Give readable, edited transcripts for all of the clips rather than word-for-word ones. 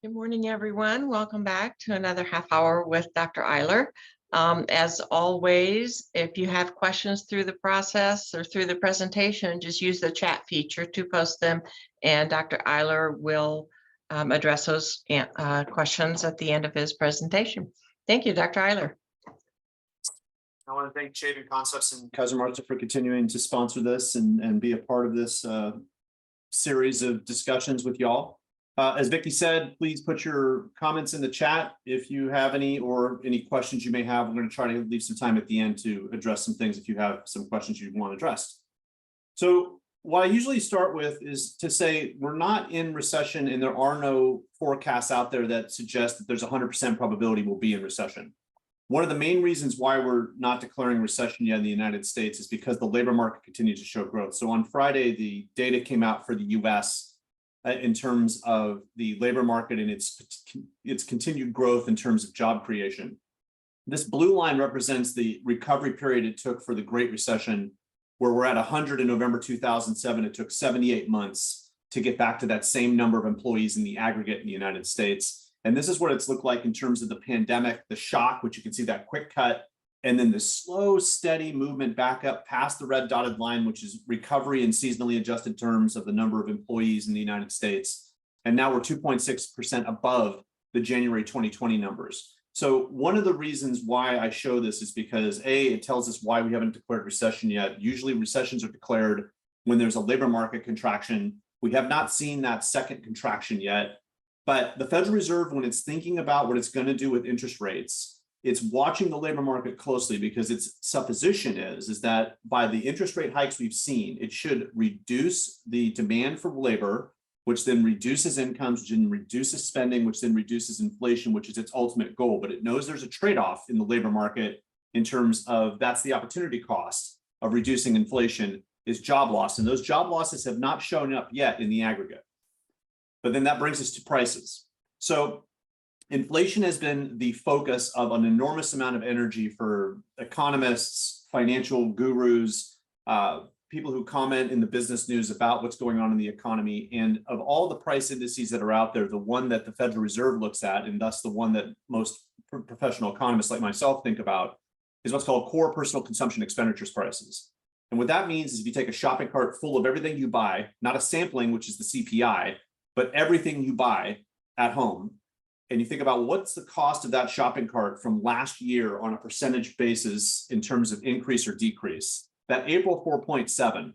Good morning, everyone. Welcome back to another half hour with Dr. Eiler. As always, if you have questions through the process or through the presentation, just use the chat feature to post them, and Dr. Eiler will address those questions at the end of his presentation. Thank you, Dr. Eiler. I want to thank Shaving Concepts and Kaiser Martha for continuing to sponsor this and be a part of this series of discussions with y'all. As Vicki said, please put your comments in the chat if you have any, or any questions you may have. We're going to try to leave some time at the end to address some things if you have some questions you want addressed. So what I usually start with is to say we're not in recession, and there are no forecasts out there that suggest that there's 100% probability we'll be in recession. One of the main reasons why we're not declaring recession yet in the United States is because the labor market continues to show growth. So on Friday, the data came out for the US in terms of the labor market and its continued growth in terms of job creation. This blue line represents the recovery period it took for the Great Recession, where we're at 100 in November 2007. It took 78 months to get back to that same number of employees in the aggregate in the United States. And this is what it's looked like in terms of the pandemic, the shock, which you can see that quick cut, and then the slow, steady movement back up past the red dotted line, which is recovery in seasonally adjusted terms of the number of employees in the United States. And now we're 2.6% above the January 2020 numbers. So one of the reasons why I show this is because A, it tells us why we haven't declared recession yet. Usually recessions are declared when there's a labor market contraction. We have not seen that second contraction yet. But the Federal Reserve, when it's thinking about what it's going to do with interest rates, it's watching the labor market closely, because its supposition is that by the interest rate hikes we've seen, it should reduce the demand for labor, which then reduces incomes, which then reduces spending, which then reduces inflation, which is its ultimate goal. But it knows there's a trade-off in the labor market in terms of that's the opportunity cost of reducing inflation is job loss. And those job losses have not shown up yet in the aggregate. But then that brings us to prices. So inflation has been the focus of an enormous amount of energy for economists, financial gurus, people who comment in the business news about what's going on in the economy. And of all the price indices that are out there, the one that the Federal Reserve looks at, and thus the one that most professional economists like myself think about, is what's called core personal consumption expenditures prices. And what that means is if you take a shopping cart full of everything you buy, not a sampling, which is the CPI, but everything you buy at home, and you think about what's the cost of that shopping cart from last year on a percentage basis in terms of increase or decrease, that April 4.7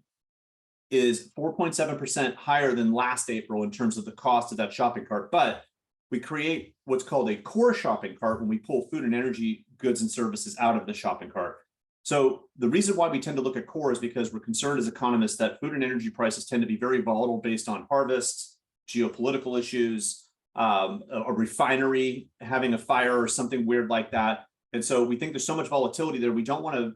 is 4.7% higher than last April in terms of the cost of that shopping cart. But we create what's called a core shopping cart when we pull food and energy goods and services out of the shopping cart. So the reason why we tend to look at core is because we're concerned as economists that food and energy prices tend to be very volatile based on harvests, geopolitical issues, a refinery having a fire or something weird like that. And so we think there's so much volatility there. We don't want to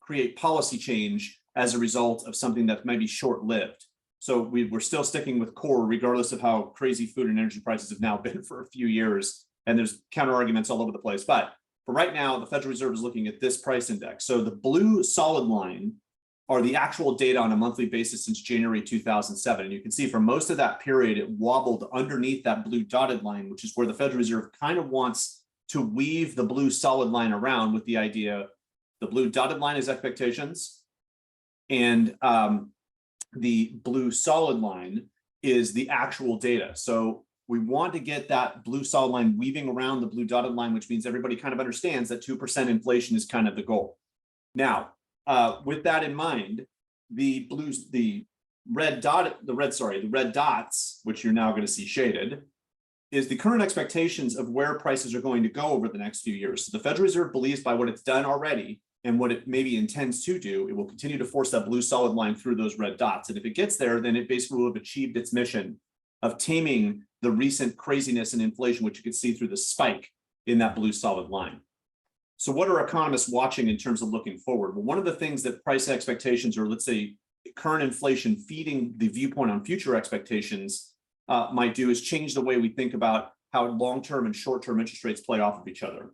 create policy change as a result of something that might be short-lived. So we're still sticking with core, regardless of how crazy food and energy prices have now been for a few years. And there's counter arguments all over the place. But for right now, the Federal Reserve is looking at this price index. So the blue solid line are the actual data on a monthly basis since January 2007. And you can see for most of that period, it wobbled underneath that blue dotted line, which is where the Federal Reserve kind of wants to weave the blue solid line around with the idea the blue dotted line is expectations, and the blue solid line is the actual data. So we want to get that blue solid line weaving around the blue dotted line, which means everybody kind of understands that 2% inflation is kind of the goal. Now, with that in mind, the red dots, which you're now going to see shaded, is the current expectations of where prices are going to go over the next few years. So the Federal Reserve believes by what it's done already and what it maybe intends to do, it will continue to force that blue solid line through those red dots. And if it gets there, then it basically will have achieved its mission of taming the recent craziness in inflation, which you can see through the spike in that blue solid line. So what are economists watching in terms of looking forward? Well, one of the things that price expectations, or let's say current inflation feeding the viewpoint on future expectations might do is change the way we think about how long-term and short-term interest rates play off of each other.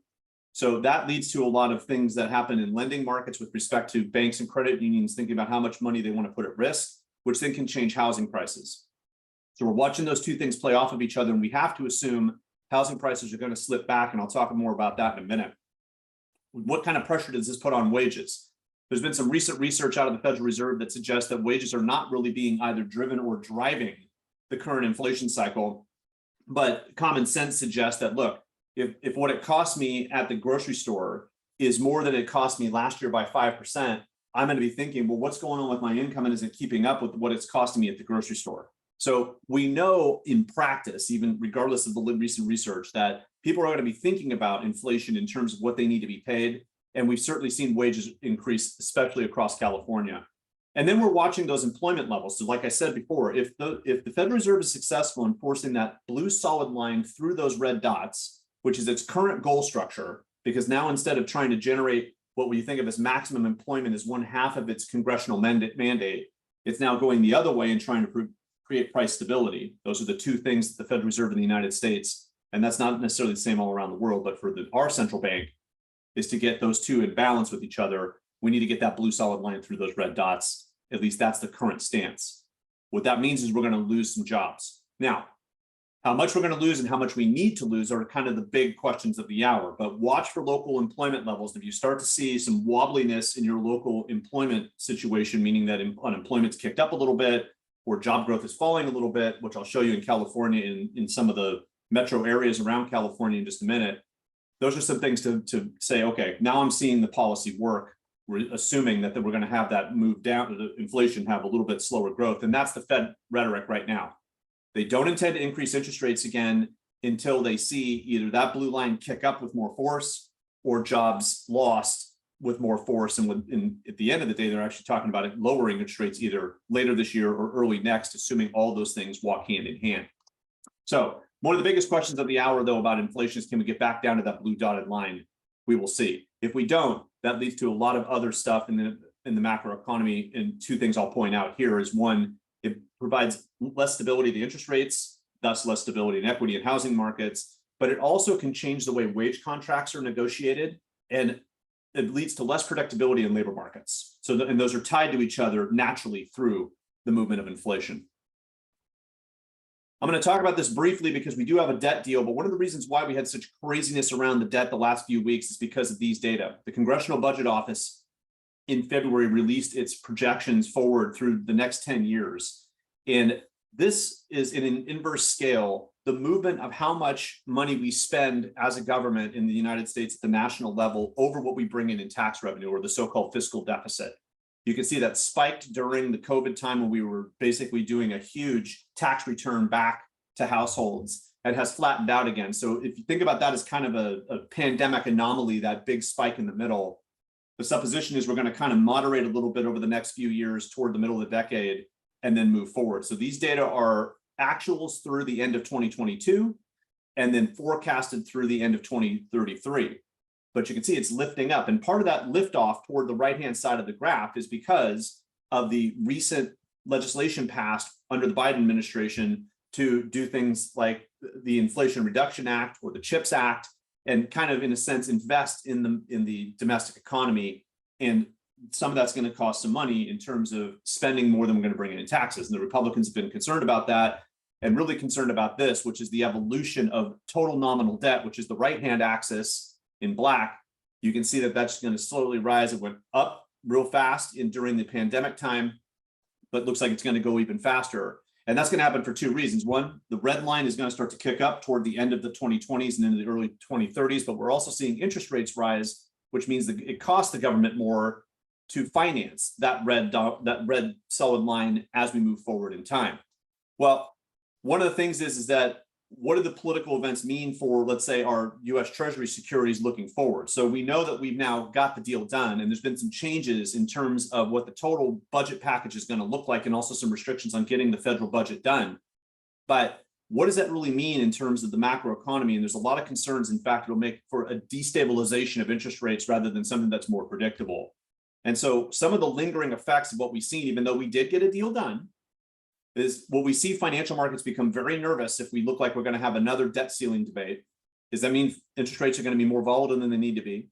So that leads to a lot of things that happen in lending markets with respect to banks and credit unions thinking about how much money they want to put at risk, which then can change housing prices. So we're watching those two things play off of each other, and we have to assume housing prices are going to slip back, and I'll talk more about that in a minute. What kind of pressure does this put on wages? There's been some recent research out of the Federal Reserve that suggests that wages are not really being either driven or driving the current inflation cycle, but common sense suggests that, look, if what it cost me at the grocery store is more than it cost me last year by 5%, I'm going to be thinking, well, what's going on with my income and isn't keeping up with what it's costing me at the grocery store? So we know in practice, even regardless of the recent research, that people are going to be thinking about inflation in terms of what they need to be paid. And we've certainly seen wages increase, especially across California. And then we're watching those employment levels. So like I said before, if the Federal Reserve is successful in forcing that blue solid line through those red dots, which is its current goal structure, because now instead of trying to generate what we think of as maximum employment as 1/2 of its congressional mandate, it's now going the other way and trying to create price stability. Those are the two things that the Federal Reserve in the United States, and that's not necessarily the same all around the world, but for our central bank, is to get those two in balance with each other. We need to get that blue solid line through those red dots. At least that's the current stance. What that means is we're going to lose some jobs. Now, how much we're going to lose and how much we need to lose are kind of the big questions of the hour, but watch for local employment levels. If you start to see some wobbliness in your local employment situation, meaning that unemployment's kicked up a little bit or job growth is falling a little bit, which I'll show you in California, in some of the metro areas around California in just a minute, those are some things to say, okay, now I'm seeing the policy work. We're assuming that we're going to have that move down to the inflation, have a little bit slower growth. And that's the Fed rhetoric right now. They don't intend to increase interest rates again until they see either that blue line kick up with more force or jobs lost with more force. And at the end of the day, they're actually talking about it lowering interest rates either later this year or early next, assuming all those things walk hand in hand. So one of the biggest questions of the hour, though, about inflation is, can we get back down to that blue dotted line? We will see. If we don't, that leads to a lot of other stuff in the macro economy. And two things I'll point out here is, one, it provides less stability to interest rates, thus less stability in equity and housing markets, but it also can change the way wage contracts are negotiated, and it leads to less predictability in labor markets. So, and those are tied to each other naturally through the movement of inflation. I'm going to talk about this briefly because we do have a debt deal, but one of the reasons why we had such craziness around the debt the last few weeks is because of these data. The Congressional Budget Office in February released its projections forward through the next 10 years. And this is in an inverse scale, the movement of how much money we spend as a government in the United States at the national level over what we bring in tax revenue, or the so-called fiscal deficit. You can see that spiked during the COVID time when we were basically doing a huge tax return back to households, and has flattened out again. So if you think about that as kind of a pandemic anomaly, that big spike in the middle, the supposition is we're going to kind of moderate a little bit over the next few years toward the middle of the decade and then move forward. So these data are actuals through the end of 2022 and then forecasted through the end of 2033. But you can see it's lifting up. And part of that lift off toward the right-hand side of the graph is because of the recent legislation passed under the Biden administration to do things like the Inflation Reduction Act or the CHIPS Act, and kind of, in a sense, invest in the domestic economy. And some of that's going to cost some money in terms of spending more than we're going to bring in taxes. And the Republicans have been concerned about that, and really concerned about this, which is the evolution of total nominal debt, which is the right-hand axis in black. You can see that that's going to slowly rise. It went up real fast during the pandemic time, but looks like it's going to go even faster. And that's going to happen for two reasons. One, the red line is going to start to kick up toward the end of the 2020s and into the early 2030s, but we're also seeing interest rates rise, which means that it costs the government more to finance that red solid line as we move forward in time. Well, one of the things is that, what do the political events mean for, let's say, our US Treasury securities looking forward? So we know that we've now got the deal done, and there's been some changes in terms of what the total budget package is going to look like, and also some restrictions on getting the federal budget done. But what does that really mean in terms of the macro economy? And there's a lot of concerns. In fact, it'll make for a destabilization of interest rates rather than something that's more predictable. And so some of the lingering effects of what we've seen, even though we did get a deal done, is, will we see financial markets become very nervous if we look like we're going to have another debt ceiling debate? Does that mean interest rates are going to be more volatile than they need to be?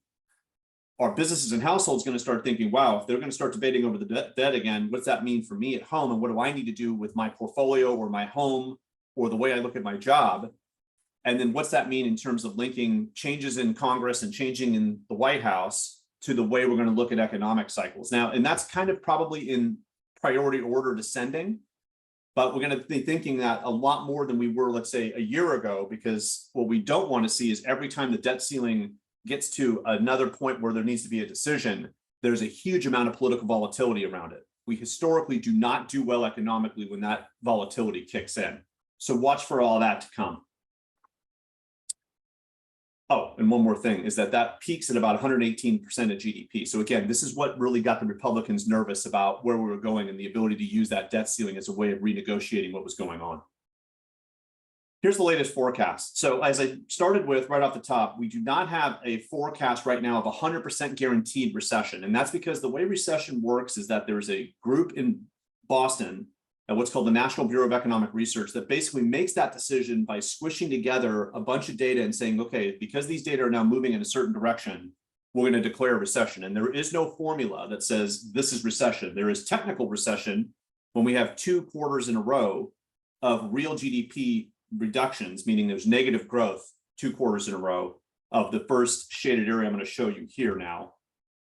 our businesses and households going to start thinking, wow, if they're going to start debating over the debt again, what's that mean for me at home? And what do I need to do with my portfolio or my home or the way I look at my job? And then what's that mean in terms of linking changes in Congress and changing in the White House to the way we're going to look at economic cycles now? And that's kind of probably in priority order descending, but we're going to be thinking that a lot more than we were, let's say, a year ago, because what we don't want to see is every time the debt ceiling gets to another point where there needs to be a decision, there's a huge amount of political volatility around it. We historically do not do well economically when that volatility kicks in. So watch for all that to come. Oh, and one more thing is that peaks at about 118% of GDP. So again, this is what really got the Republicans nervous about where we were going and the ability to use that debt ceiling as a way of renegotiating what was going on. Here's the latest forecast. So as I started with right off the top, we do not have a forecast right now of 100% guaranteed recession. And that's because the way recession works is that there's a group in Boston at what's called the National Bureau of Economic Research that basically makes that decision by squishing together a bunch of data and saying, okay, because these data are now moving in a certain direction, we're going to declare a recession. And there is no formula that says this is recession. There is technical recession when we have 2 quarters in a row of real GDP reductions, meaning there's negative growth 2 quarters in a row of the first shaded area I'm going to show you here now.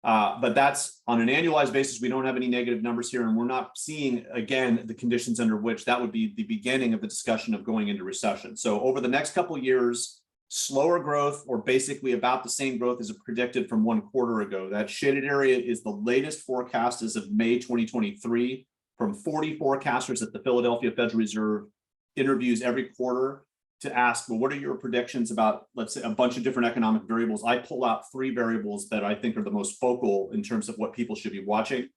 But that's on an annualized basis. We don't have any negative numbers here, and we're not seeing, again, the conditions under which that would be the beginning of the discussion of going into recession. So over the next couple of years, slower growth, or basically about the same growth as predicted from 1 quarter ago. That shaded area is the latest forecast as of May 2023 from 40 forecasters at the Philadelphia Federal Reserve. Interviews every quarter to ask, well, what are your predictions about, let's say, a bunch of different economic variables? I pull out 3 variables that I think are the most focal in terms of what people should be watching.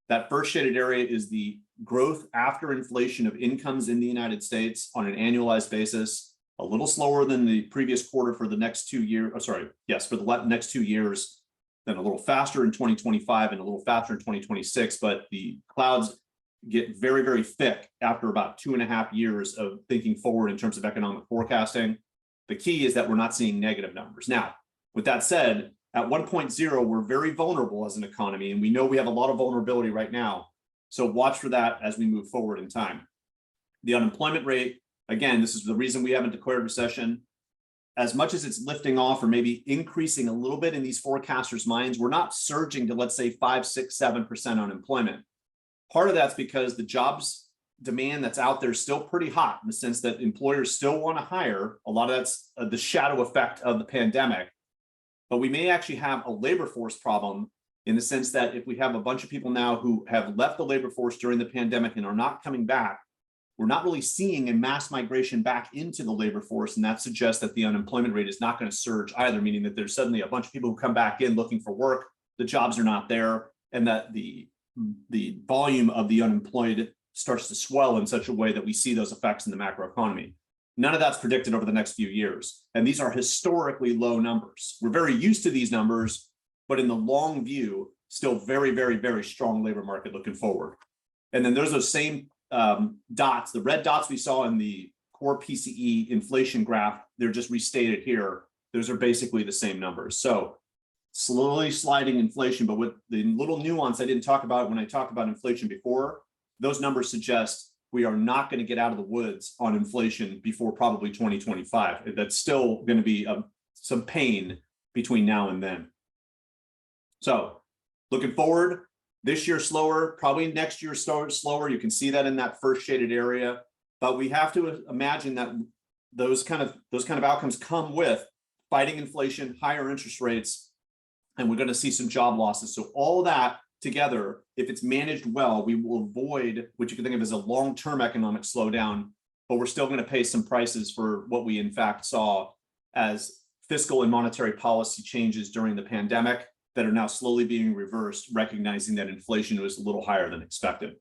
That first shaded area is the growth after inflation of incomes in the United States on an annualized basis, a little slower than the previous quarter for the next 2 years. Oh, sorry, yes, for the next 2 years, then a little faster in 2025 and a little faster in 2026. But the clouds get very, very thick after about 2.5 years of thinking forward in terms of economic forecasting. The key is that we're not seeing negative numbers. Now, with that said, at 1.0, we're very vulnerable as an economy, and we know we have a lot of vulnerability right now. So watch for that as we move forward in time. The unemployment rate, again, this is the reason we haven't declared recession. As much as it's lifting off or maybe increasing a little bit in these forecasters' minds, we're not surging to, let's say, 5, 6, 7% unemployment. Part of that's because the jobs demand that's out there is still pretty hot in the sense that employers still want to hire. A lot of that's the shadow effect of the pandemic. But we may actually have a labor force problem in the sense that if we have a bunch of people now who have left the labor force during the pandemic and are not coming back, we're not really seeing a mass migration back into the labor force. And that suggests that the unemployment rate is not going to surge either, meaning that there's suddenly a bunch of people who come back in looking for work, the jobs are not there, and that the volume of the unemployed starts to swell in such a way that we see those effects in the macroeconomy. None of that's predicted over the next few years. And these are historically low numbers. We're very used to these numbers, but in the long view, still very, very, very strong labor market looking forward. And then there's those same dots, the red dots we saw in the core PCE inflation graph, they're just restated here. Those are basically the same numbers. So slowly sliding inflation, but with the little nuance I didn't talk about when I talked about inflation before, those numbers suggest we are not going to get out of the woods on inflation before probably 2025. That's still going to be some pain between now and then. So looking forward, this year slower, probably next year slower. You can see that in that first shaded area, but we have to imagine that those kind of outcomes come with fighting inflation, higher interest rates, and we're going to see some job losses. So all that together, if it's managed well, we will avoid what you can think of as a long-term economic slowdown, but we're still going to pay some prices for what we in fact saw as fiscal and monetary policy changes during the pandemic that are now slowly being reversed, recognizing that inflation was a little higher than expected.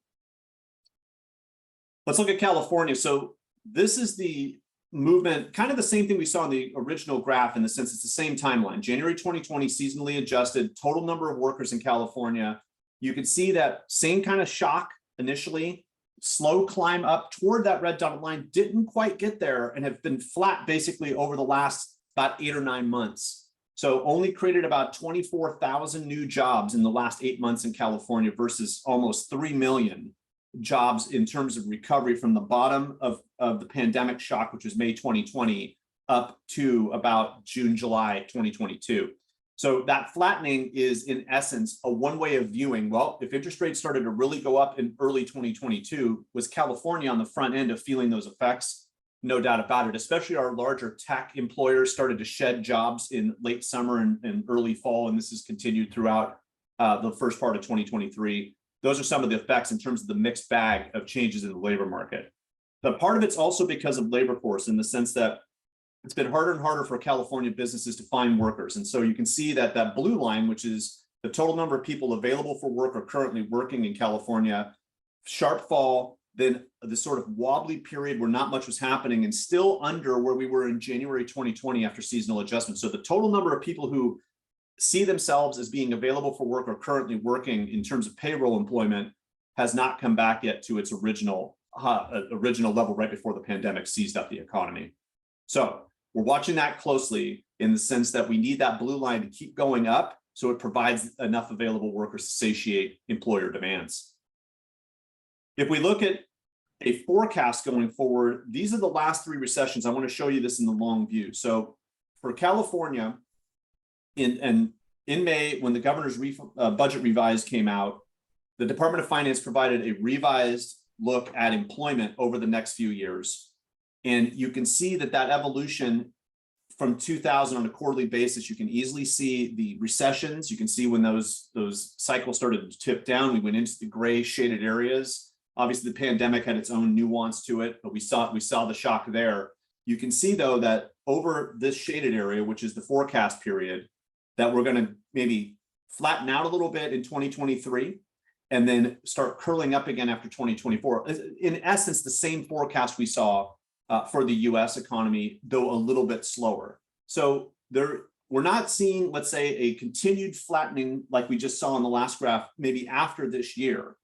Let's look at California. So this is the movement, kind of the same thing we saw in the original graph in the sense it's the same timeline. January 2020, seasonally adjusted, total number of workers in California. You can see that same kind of shock initially, slow climb up toward that red dotted line, didn't quite get there and have been flat basically over the last about 8 or 9 months. So only created about 24,000 new jobs in the last 8 months in California versus almost 3 million jobs in terms of recovery from the bottom of the pandemic shock, which was May 2020, up to about June, July 2022. So that flattening is in essence a one way of viewing, well, if interest rates started to really go up in early 2022, was California on the front end of feeling those effects? No doubt about it, especially our larger tech employers started to shed jobs in late summer and early fall, and this has continued throughout the first part of 2023. Those are some of the effects in terms of the mixed bag of changes in the labor market. But part of it's also because of labor force in the sense that it's been harder and harder for California businesses to find workers. And so you can see that that blue line, which is the total number of people available for work or currently working in California, sharp fall, then the sort of wobbly period where not much was happening and still under where we were in January 2020 after seasonal adjustment. So the total number of people who see themselves as being available for work or currently working in terms of payroll employment has not come back yet to its original level right before the pandemic seized up the economy. So we're watching that closely in the sense that we need that blue line to keep going up so it provides enough available workers to satiate employer demands. If we look at a forecast going forward, these are the last 3 recessions. I want to show you this in the long view. So for California, in May, when the governor's budget revised came out, the Department of Finance provided a revised look at employment over the next few years. And you can see that evolution from 2000 on a quarterly basis, you can easily see the recessions. You can see when those cycles started to tip down, we went into the gray shaded areas. Obviously, the pandemic had its own nuance to it, but we saw the shock there. You can see, though, that over this shaded area, which is the forecast period, that we're going to maybe flatten out a little bit in 2023 and then start curling up again after 2024. In essence, the same forecast we saw for the US economy, though a little bit slower. So we're not seeing, let's say, a continued flattening like we just saw in the last graph, maybe after this year,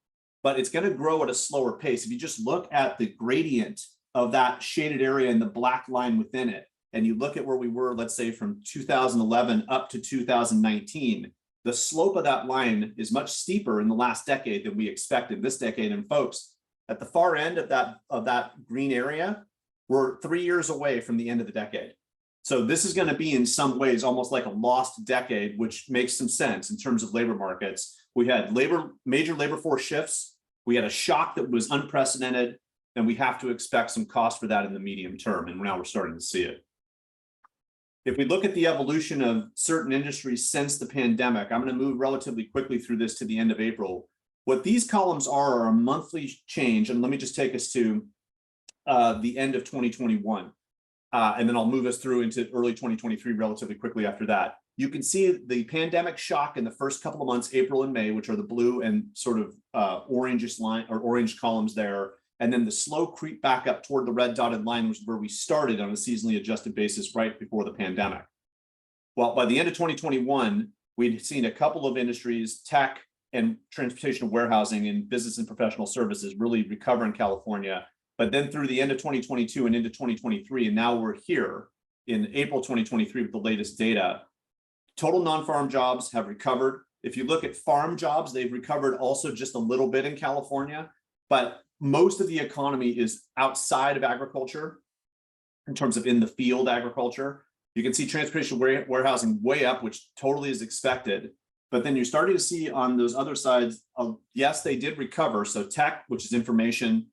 but it's going to grow at a slower pace. If you just look at the gradient of that shaded area and the black line within it, and you look at where we were, let's say from 2011 up to 2019, the slope of that line is much steeper in the last decade than we expected this decade. And folks, at the far end of that green area, we're 3 years away from the end of the decade. So this is going to be in some ways almost like a lost decade, which makes some sense in terms of labor markets. We had major labor force shifts. We had a shock that was unprecedented, and we have to expect some cost for that in the medium term. And now we're starting to see it. If we look at the evolution of certain industries since the pandemic, I'm going to move relatively quickly through this to the end of April. What these columns are a monthly change. And let me just take us to the end of 2021. And then I'll move us through into early 2023 relatively quickly after that. You can see the pandemic shock in the first couple of months, April and May, which are the blue and sort of orangish line or orange columns there. And then the slow creep back up toward the red dotted line, which is where we started on a seasonally adjusted basis right before the pandemic. Well, by the end of 2021, we'd seen a couple of industries, tech and transportation and warehousing and business and professional services really recover in California. But then through the end of 2022 and into 2023, and now we're here in April 2023 with the latest data, total non-farm jobs have recovered. If you look at farm jobs, they've recovered also just a little bit in California, but most of the economy is outside of agriculture in terms of in the field agriculture. You can see transportation warehousing way up, which totally is expected. But then you're starting to see on those other sides, yes, they did recover. So tech, which is information,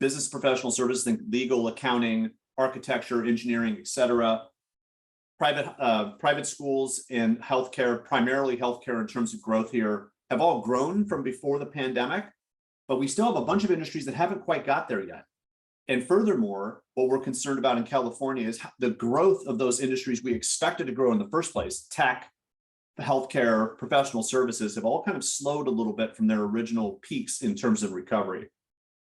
business professional services, think legal, accounting, architecture, engineering, et cetera. Private schools and healthcare, primarily healthcare in terms of growth here, have all grown from before the pandemic, but we still have a bunch of industries that haven't quite got there yet. And furthermore, what we're concerned about in California is the growth of those industries we expected to grow in the first place. Tech, healthcare, professional services have all kind of slowed a little bit from their original peaks in terms of recovery.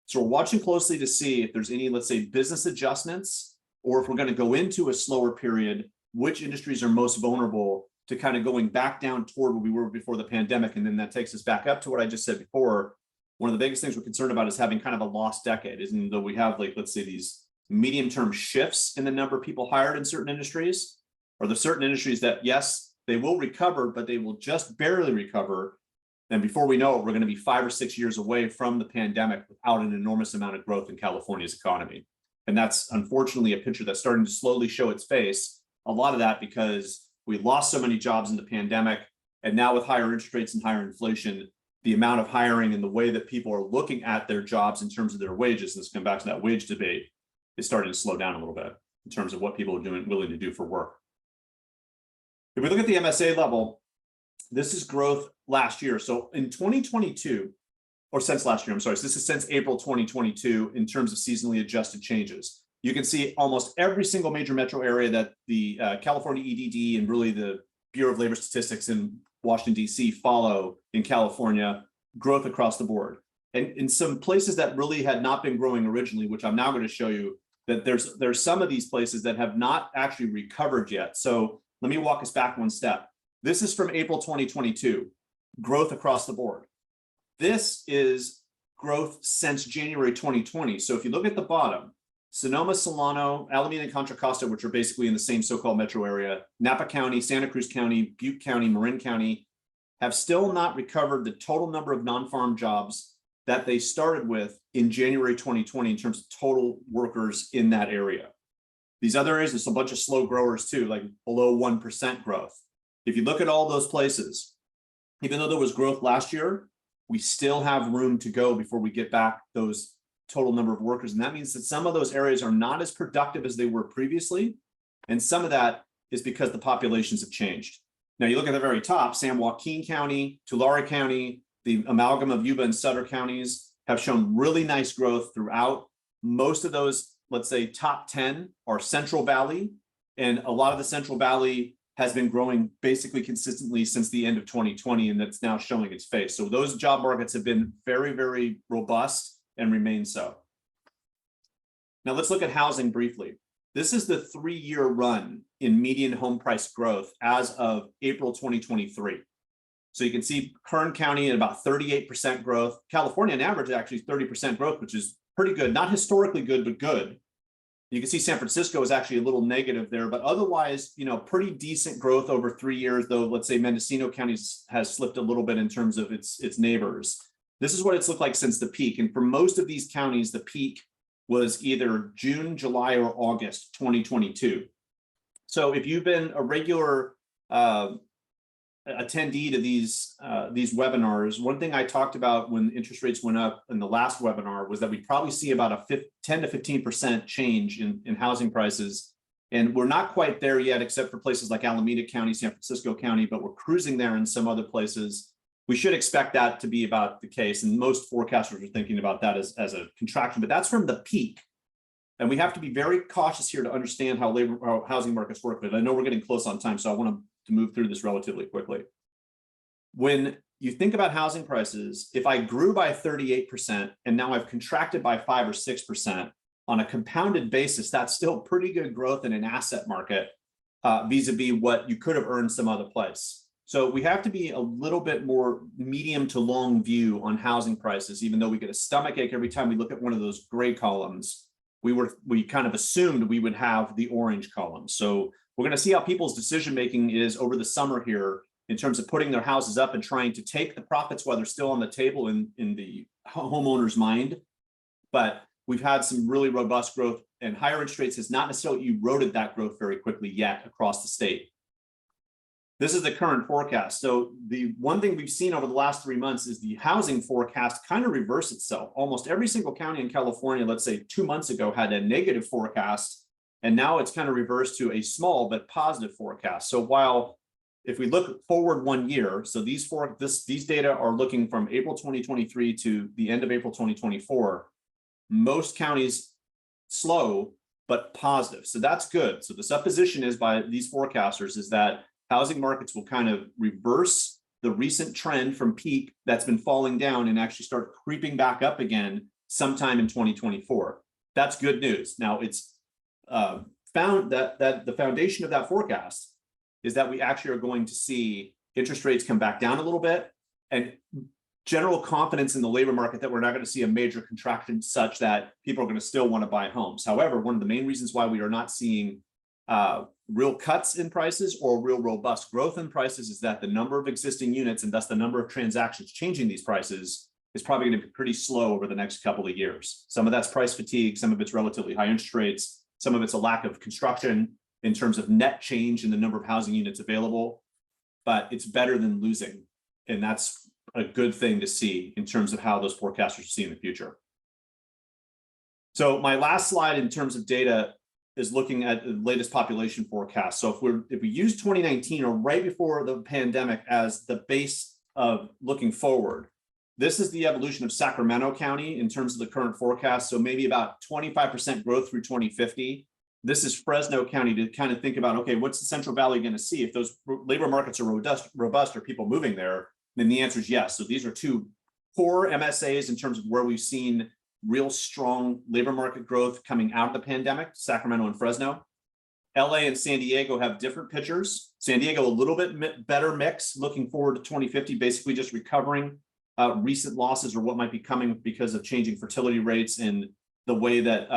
So we're watching closely to see if there's any, let's say, business adjustments, or if we're going to go into a slower period, which industries are most vulnerable to kind of going back down toward where we were before the pandemic. And then that takes us back up to what I just said before. One of the biggest things we're concerned about is having kind of a lost decade, isn't though we have, like, let's say, these medium-term shifts in the number of people hired in certain industries. are the certain industries that, yes, they will recover, but they will just barely recover. And before we know it, we're going to be 5 or 6 years away from the pandemic without an enormous amount of growth in California's economy. And that's unfortunately a picture that's starting to slowly show its face. A lot of that because we lost so many jobs in the pandemic. And now with higher interest rates and higher inflation, the amount of hiring and the way that people are looking at their jobs in terms of their wages, and let's come back to that wage debate, is starting to slow down a little bit in terms of what people are willing to do for work. If we look at the MSA level, this is growth last year. So in 2022, or since last year, I'm sorry, so this is since April 2022 in terms of seasonally adjusted changes. You can see almost every single major metro area that the California EDD and really the Bureau of Labor Statistics in Washington, D.C. follow in California, growth across the board. And in some places that really had not been growing originally, which I'm now going to show you, that there's some of these places that have not actually recovered yet. So let me walk us back one step. This is from April 2022, growth across the board. This is growth since January 2020. So if you look at the bottom, Sonoma, Solano, Alameda, and Contra Costa, which are basically in the same so-called metro area, Napa County, Santa Cruz County, Butte County, Marin County, have still not recovered the total number of non-farm jobs that they started with in January 2020 in terms of total workers in that area. These other areas, there's a bunch of slow growers too, like below 1% growth. If you look at all those places, even though there was growth last year, we still have room to go before we get back those total number of workers. And that means that some of those areas are not as productive as they were previously. And some of that is because the populations have changed. Now you look at the very top, San Joaquin County, Tulare County, the amalgam of Yuba and Sutter counties have shown really nice growth throughout. Most of those, let's say top 10 are Central Valley. And a lot of the Central Valley has been growing basically consistently since the end of 2020, and that's now showing its face. So those job markets have been very, very robust and remain so. Now let's look at housing briefly. This is the 3-year run in median home price growth as of April 2023. So you can see Kern County at about 38% growth. California on average actually 30% growth, which is pretty good. Not historically good, but good. You can see San Francisco is actually a little negative there, but otherwise, pretty decent growth over 3 years, though, let's say Mendocino County has slipped a little bit in terms of its neighbors. This is what it's looked like since the peak. And for most of these counties, the peak was either June, July, or August 2022. So if you've been a regular attendee to these webinars, one thing I talked about when interest rates went up in the last webinar was that we'd probably see about a 10 to 15% change in housing prices. And we're not quite there yet, except for places like Alameda County, San Francisco County, but we're cruising there in some other places. We should expect that to be about the case. And most forecasters are thinking about that as a contraction, but that's from the peak. And we have to be very cautious here to understand how housing markets work. But I know we're getting close on time, so I want to move through this relatively quickly. When you think about housing prices, if I grew by 38% and now I've contracted by 5 or 6% on a compounded basis, that's still pretty good growth in an asset market vis-a-vis what you could have earned some other place. So we have to be a little bit more medium to long view on housing prices, even though we get a stomachache every time we look at one of those gray columns. We kind of assumed we would have the orange column. So we're going to see how people's decision making is over the summer here in terms of putting their houses up and trying to take the profits while they're still on the table in the homeowner's mind. But we've had some really robust growth, and higher interest rates has not necessarily eroded that growth very quickly yet across the state. This is the current forecast. So the one thing we've seen over the last 3 months is the housing forecast kind of reverse itself. Almost every single county in California, let's say 2 months ago, had a negative forecast, and now it's kind of reversed to a small but positive forecast. So while if we look forward 1 year, so these data are looking from April 2023 to the end of April 2024, most counties slow but positive. So that's good. So the supposition is by these forecasters is that housing markets will kind of reverse the recent trend from peak that's been falling down and actually start creeping back up again sometime in 2024. That's good news. Now it's found that the foundation of that forecast is that we actually are going to see interest rates come back down a little bit and general confidence in the labor market that we're not going to see a major contraction such that people are going to still want to buy homes. However, one of the main reasons why we are not seeing real cuts in prices or real robust growth in prices is that the number of existing units and thus the number of transactions changing these prices is probably going to be pretty slow over the next couple of years. Some of that's price fatigue, some of it's relatively high interest rates, some of it's a lack of construction in terms of net change in the number of housing units available, but it's better than losing. And that's a good thing to see in terms of how those forecasters see in the future. So my last slide in terms of data is looking at the latest population forecast. So if we use 2019 or right before the pandemic as the base of looking forward, this is the evolution of Sacramento County in terms of the current forecast. So maybe about 25% growth through 2050. This is Fresno County to kind of think about, okay, what's the Central Valley going to see? If those labor markets are robust, are people moving there? Then the answer is yes. So these are two core MSAs in terms of where we've seen real strong labor market growth coming out of the pandemic, Sacramento and Fresno. LA and San Diego have different pictures. San Diego, a little bit better mix looking forward to 2050, basically just recovering recent losses or what might be coming because of changing fertility rates and the way that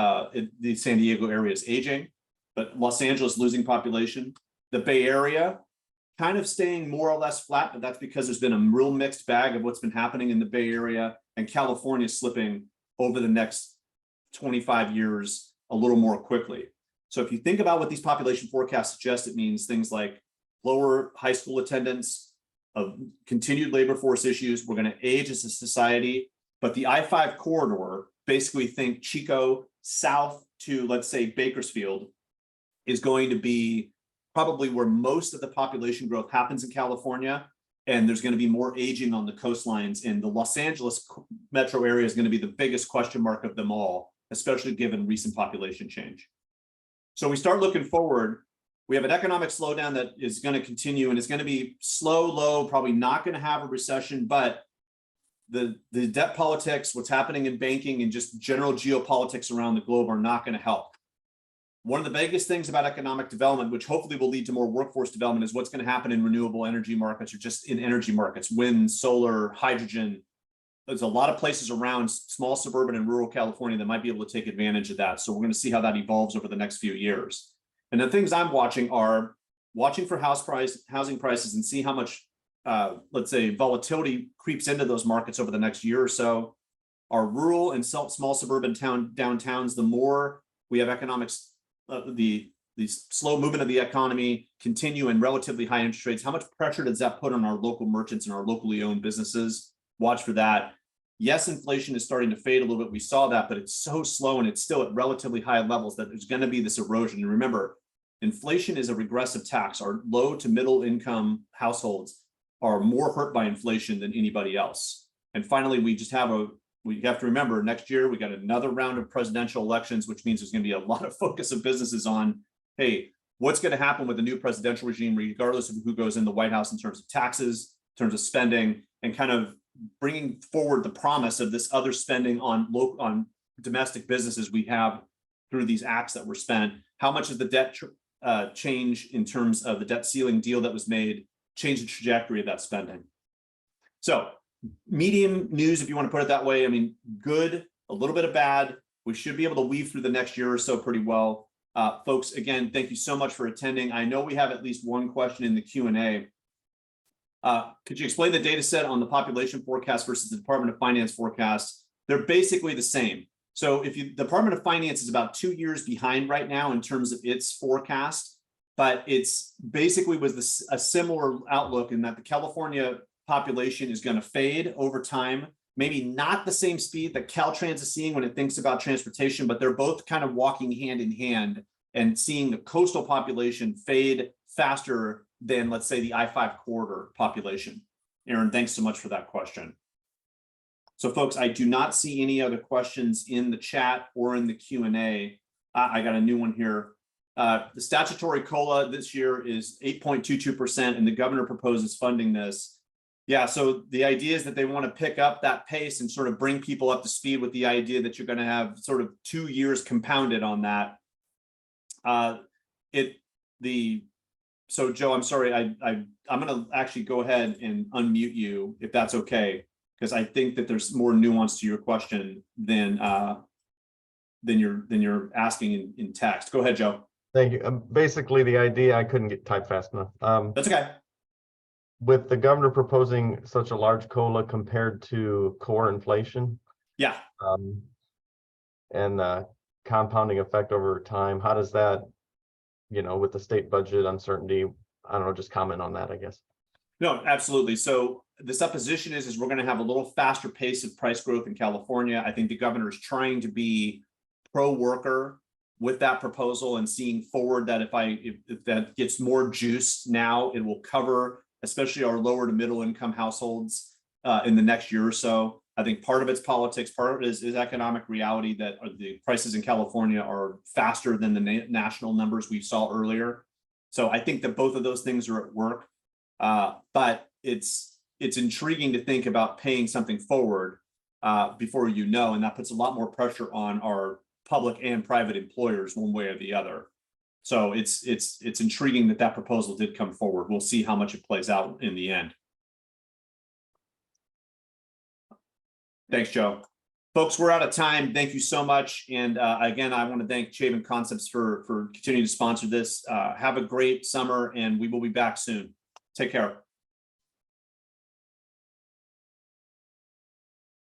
the San Diego area is aging, but Los Angeles losing population. The Bay Area kind of staying more or less flat, but that's because there's been a real mixed bag of what's been happening in the Bay Area, and California slipping over the next 25 years a little more quickly. So if you think about what these population forecasts suggest, it means things like lower high school attendance, of continued labor force issues. We're going to age as a society, but the I-5 corridor, basically think Chico south to, let's say, Bakersfield, is going to be probably where most of the population growth happens in California. And there's going to be more aging on the coastlines, and the Los Angeles metro area is going to be the biggest question mark of them all, especially given recent population change. So we start looking forward. We have an economic slowdown that is going to continue, and it's going to be slow, low, probably not going to have a recession, but the debt politics, what's happening in banking and just general geopolitics around the globe are not going to help. One of the biggest things about economic development, which hopefully will lead to more workforce development, is what's going to happen in renewable energy markets or just in energy markets, wind, solar, hydrogen. There's a lot of places around small suburban and rural California that might be able to take advantage of that. So we're going to see how that evolves over the next few years. And the things I'm watching are watching for housing prices and see how much, let's say, volatility creeps into those markets over the next year or so. Our rural and small suburban downtowns, the more we have economics, the slow movement of the economy continue and relatively high interest rates, how much pressure does that put on our local merchants and our locally owned businesses? Watch for that. Yes, inflation is starting to fade a little bit. We saw that, but it's so slow and it's still at relatively high levels that there's going to be this erosion. And remember, inflation is a regressive tax. Our low to middle income households are more hurt by inflation than anybody else. And finally, we have to remember next year, we got another round of presidential elections, which means there's going to be a lot of focus of businesses on, hey, what's going to happen with the new presidential regime, regardless of who goes in the White House in terms of taxes, in terms of spending, and kind of bringing forward the promise of this other spending on domestic businesses we have through these acts that were spent. How much is the debt change in terms of the debt ceiling deal that was made, change the trajectory of that spending? So medium news, if you want to put it that way. I mean, good, a little bit of bad. We should be able to weave through the next year or so pretty well. Folks, again, thank you so much for attending. I know we have at least one question in the Q&A. Could you explain the data set on the population forecast versus the Department of Finance forecast? They're basically the same. So if the Department of Finance is about 2 years behind right now in terms of its forecast, but it's basically was a similar outlook in that the California population is going to fade over time, maybe not the same speed that Caltrans is seeing when it thinks about transportation, but they're both kind of walking hand in hand and seeing the coastal population fade faster than, let's say, the I-5 corridor population. Aaron, thanks so much for that question. So folks, I do not see any other questions in the chat or in the Q&A. I got a new one here. The statutory COLA this year is 8.22%, and the governor proposes funding this. Yeah, so the idea is that they want to pick up that pace and sort of bring people up to speed with the idea that you're going to have sort of 2 years compounded on that. So Joe, I'm sorry, I'm going to actually go ahead and unmute you if that's okay, because I think that there's more nuance to your question than you're asking in text. Go ahead, Joe. Thank you. Basically, the idea, I couldn't get typed fast enough. That's okay. With the governor proposing such a large COLA compared to core inflation, Yeah. and compounding effect over time, how does that, with the state budget uncertainty, I don't know, just comment on that, I guess. No, absolutely. So the supposition is we're going to have a little faster pace of price growth in California. I think the governor is trying to be pro-worker with that proposal and seeing forward that if that gets more juice now, it will cover especially our lower to middle income households in the next year or so. I think part of it's politics, part of it is economic reality that the prices in California are faster than the national numbers we saw earlier. So I think that both of those things are at work. But it's intriguing to think about paying something forward before and that puts a lot more pressure on our public and private employers one way or the other. So it's intriguing that proposal did come forward. We'll see how much it plays out in the end. Thanks, Joe. Folks, we're out of time. Thank you so much. And again, I want to thank Chabon Concepts for continuing to sponsor this. Have a great summer, and we will be back soon. Take care.